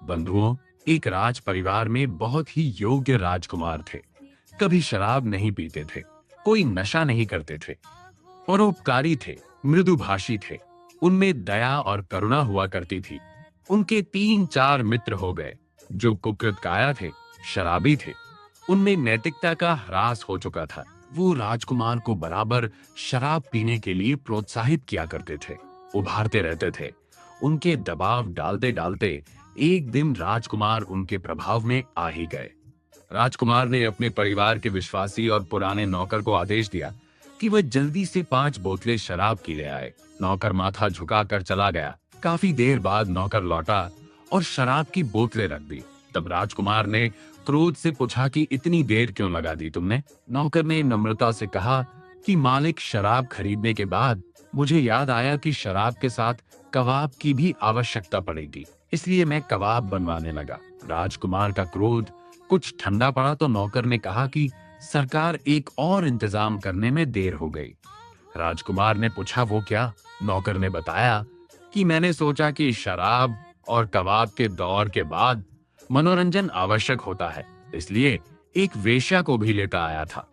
बंधुओं, एक राज परिवार में बहुत ही योग्य राजकुमार थे। कभी शराब नहीं पीते थे, कोई नशा नहीं करते थे, परोपकारी थे, मृदुभाषी थे। उनमें दया और करुणा हुआ करती थी। उनके 3-4 मित्र हो गए जो कुकृत काया थे, शराबी थे। उनमें नैतिकता का ह्रास हो चुका था। वो राजकुमार को बराबर शराब पीने के लिए प्रोत्साहित किया करते थे, उभारते रहते थे। उनके दबाव डालते डालते एक दिन राजकुमार उनके प्रभाव में आ ही गए। राजकुमार ने अपने परिवार के विश्वासी और पुराने नौकर को आदेश दिया कि वह जल्दी से 5 बोतलें शराब की ले आए। नौकर माथा झुकाकर चला गया। काफी देर बाद नौकर लौटा और शराब की बोतलें रख दी। तब राजकुमार ने क्रोध से पूछा कि इतनी देर क्यों लगा दी तुमने? नौकर ने नम्रता से कहा कि मालिक, शराब खरीदने के बाद मुझे याद आया कि शराब के साथ कबाब की भी आवश्यकता पड़ेगी, इसलिए मैं कबाब बनवाने लगा। राजकुमार का क्रोध कुछ ठंडा पड़ा तो नौकर ने कहा कि सरकार, एक और इंतजाम करने में देर हो गई। राजकुमार ने पूछा, वो क्या? नौकर ने बताया कि मैंने सोचा कि शराब और कबाब के दौर के बाद मनोरंजन आवश्यक होता है, इसलिए एक वेश्या को भी लेकर आया था।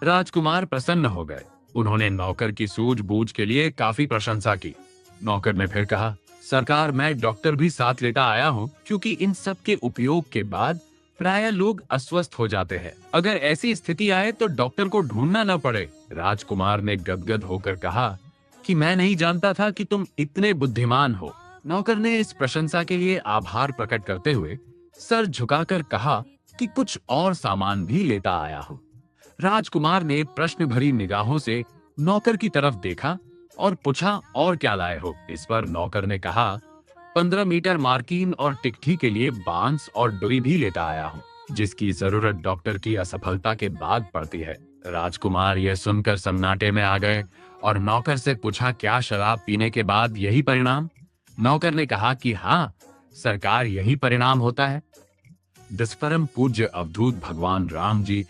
राजकुमार प्रसन्न हो गए। उन्होंने नौकर की सूझबूझ के लिए काफी प्रशंसा की। नौकर ने फिर कहा, सरकार, मैं डॉक्टर भी साथ लेकर आया हूँ, क्योंकि इन सब के उपयोग के बाद प्रायः लोग अस्वस्थ हो जाते हैं। अगर ऐसी स्थिति आए तो डॉक्टर को ढूंढना न पड़े। राजकुमार ने गदगद होकर कहा कि मैं नहीं जानता था कि तुम इतने बुद्धिमान हो। नौकर ने इस प्रशंसा के लिए आभार प्रकट करते हुए सर झुकाकर कहा कि कुछ और सामान भी लेता आया हूँ। राजकुमार ने प्रश्न भरी निगाहों से नौकर की तरफ देखा और पूछा, और क्या लाए हो? इस पर नौकर ने कहा, 15 मीटर मार्किन और टिकठी के लिए बांस और डोरी भी लेता आया हूँ, जिसकी जरूरत डॉक्टर की असफलता के बाद पड़ती है। राजकुमार यह सुनकर सन्नाटे में आ गए और नौकर से पूछा, क्या शराब पीने के बाद यही परिणाम? नौकर ने कहा कि हाँ सरकार, यही परिणाम होता है। दस परम पूज्य अवधूत भगवान राम जी